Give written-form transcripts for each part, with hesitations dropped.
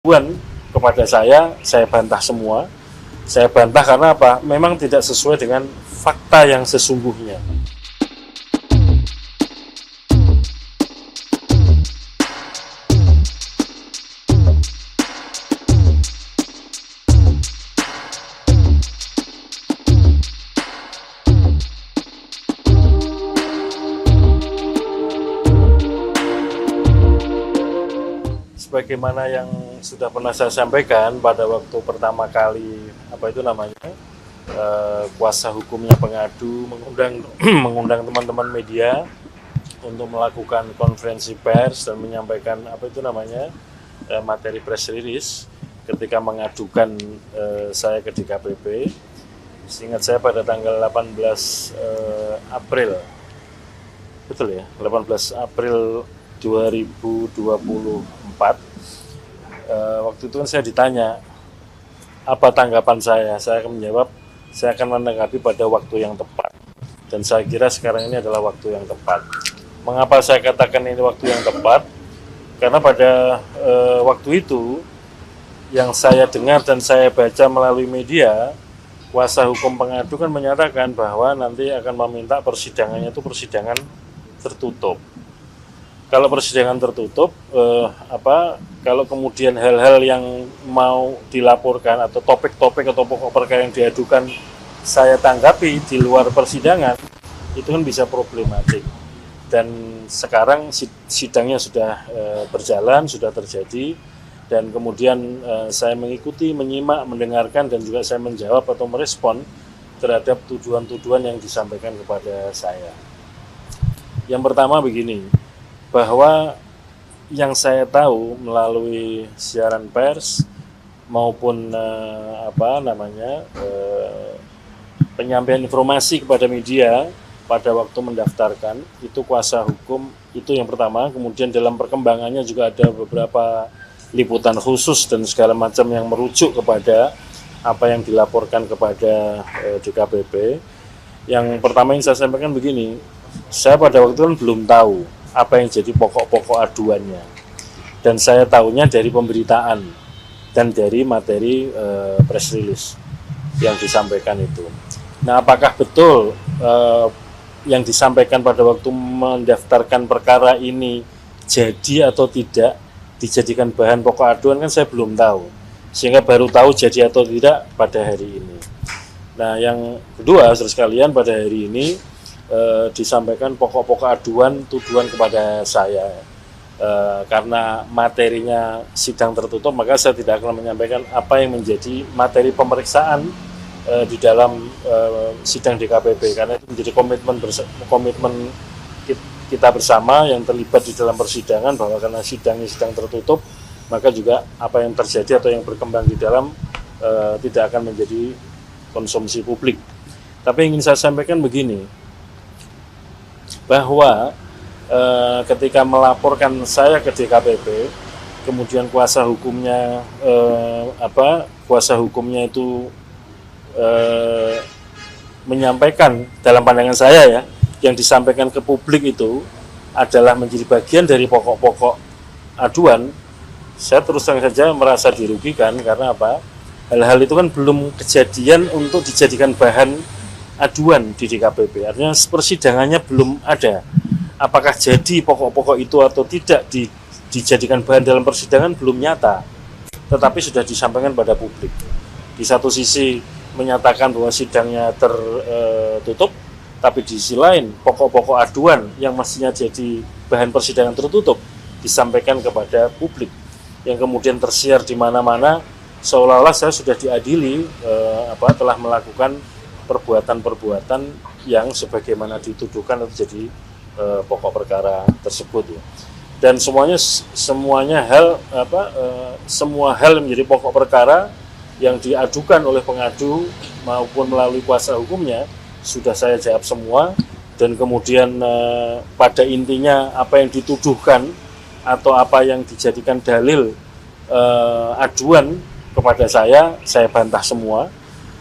aduan kepada saya bantah semua. Saya bantah karena apa? Memang tidak sesuai dengan fakta yang sesungguhnya. Sebagaimana yang sudah pernah saya sampaikan pada waktu pertama kali kuasa hukumnya pengadu mengundang teman-teman media untuk melakukan konferensi pers dan menyampaikan materi press release ketika mengadukan saya ke DKPP. Seingat saya pada tanggal 18 April, betul ya, 18 April 2024. Waktu itu kan saya ditanya apa tanggapan saya akan menjawab saya akan menanggapi pada waktu yang tepat, dan saya kira sekarang ini adalah waktu yang tepat. Mengapa saya katakan ini waktu yang tepat? Karena pada waktu itu yang saya dengar dan saya baca melalui media, kuasa hukum pengadu kan menyatakan bahwa nanti akan meminta persidangannya itu persidangan tertutup. Kalau persidangan tertutup, kalau kemudian hal-hal yang mau dilaporkan atau topik-topik atau pokok perkara yang diadukan saya tanggapi di luar persidangan, itu kan bisa problematik. Dan sekarang sidangnya sudah berjalan, sudah terjadi, dan kemudian saya mengikuti, menyimak, mendengarkan, dan juga saya menjawab atau merespon terhadap tuduhan-tuduhan yang disampaikan kepada saya. Yang pertama begini, bahwa yang saya tahu melalui siaran pers maupun penyampaian informasi kepada media pada waktu mendaftarkan, itu kuasa hukum, itu yang pertama. Kemudian dalam perkembangannya juga ada beberapa liputan khusus dan segala macam yang merujuk kepada apa yang dilaporkan kepada DKPP. Yang pertama yang saya sampaikan begini, saya pada waktu itu kan belum tahu apa yang jadi pokok-pokok aduannya, dan saya tahunya dari pemberitaan dan dari materi press release yang disampaikan itu. Nah, apakah betul yang disampaikan pada waktu mendaftarkan perkara ini jadi atau tidak dijadikan bahan pokok aduan, kan saya belum tahu, sehingga baru tahu jadi atau tidak pada hari ini. Nah, yang kedua, saudara sekalian, pada hari ini disampaikan pokok-pokok aduan tuduhan kepada saya. Karena materinya sidang tertutup, maka saya tidak akan menyampaikan apa yang menjadi materi pemeriksaan di dalam sidang DKPP, karena itu menjadi komitmen kita bersama yang terlibat di dalam persidangan, bahwa karena sidang tertutup, maka juga apa yang terjadi atau yang berkembang di dalam tidak akan menjadi konsumsi publik. Tapi ingin saya sampaikan begini, bahwa ketika melaporkan saya ke DKPP, kemudian kuasa hukumnya itu menyampaikan, dalam pandangan saya ya, yang disampaikan ke publik itu adalah menjadi bagian dari pokok-pokok aduan. Saya terus terang saja merasa dirugikan, karena apa? Hal-hal itu kan belum kejadian untuk dijadikan bahan aduan di DKPP, artinya persidangannya belum ada. Apakah jadi pokok-pokok itu atau tidak dijadikan bahan dalam persidangan belum nyata, tetapi sudah disampaikan pada publik. Di satu sisi menyatakan bahwa sidangnya tertutup, tapi di sisi lain pokok-pokok aduan yang mestinya jadi bahan persidangan tertutup disampaikan kepada publik, yang kemudian tersiar di mana-mana, seolah-olah saya sudah diadili telah melakukan perbuatan-perbuatan yang sebagaimana dituduhkan atau jadi pokok perkara tersebut ya. Dan semua hal yang menjadi pokok perkara yang diadukan oleh pengadu maupun melalui kuasa hukumnya sudah saya jawab semua, dan kemudian pada intinya apa yang dituduhkan atau apa yang dijadikan dalil aduan kepada saya bantah semua.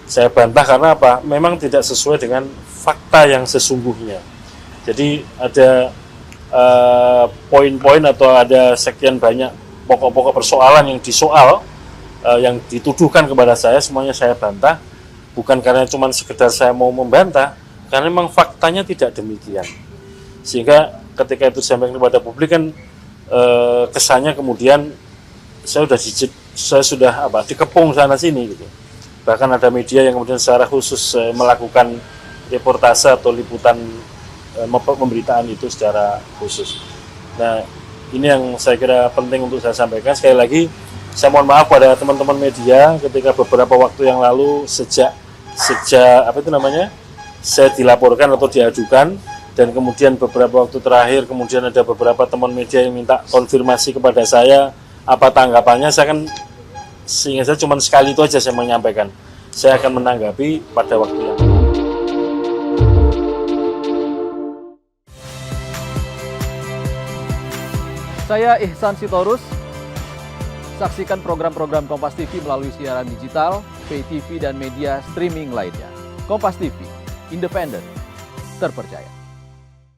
Saya bantah karena apa? Memang tidak sesuai dengan fakta yang sesungguhnya. Jadi ada poin-poin atau ada sekian banyak pokok-pokok persoalan yang disoal, yang dituduhkan kepada saya, semuanya saya bantah. Bukan karena cuma sekedar saya mau membantah, karena memang faktanya tidak demikian. Sehingga ketika itu disampaikan kepada publik kan kesannya kemudian saya sudah dikepung sana sini gitu. Bahkan ada media yang kemudian secara khusus melakukan reportase atau liputan pemberitaan itu secara khusus. Nah, ini yang saya kira penting untuk saya sampaikan. Sekali lagi, saya mohon maaf pada teman-teman media ketika beberapa waktu yang lalu sejak saya dilaporkan atau diajukan, dan kemudian beberapa waktu terakhir kemudian ada beberapa teman media yang minta konfirmasi kepada saya apa tanggapannya. Saya kan sehingga saya cuma sekali itu aja saya menyampaikan. Saya akan menanggapi pada waktu yang Saya Ihsan Sitorus. Saksikan program-program Kompas TV melalui siaran digital, pay TV, dan media streaming lainnya. Kompas TV, independen, terpercaya.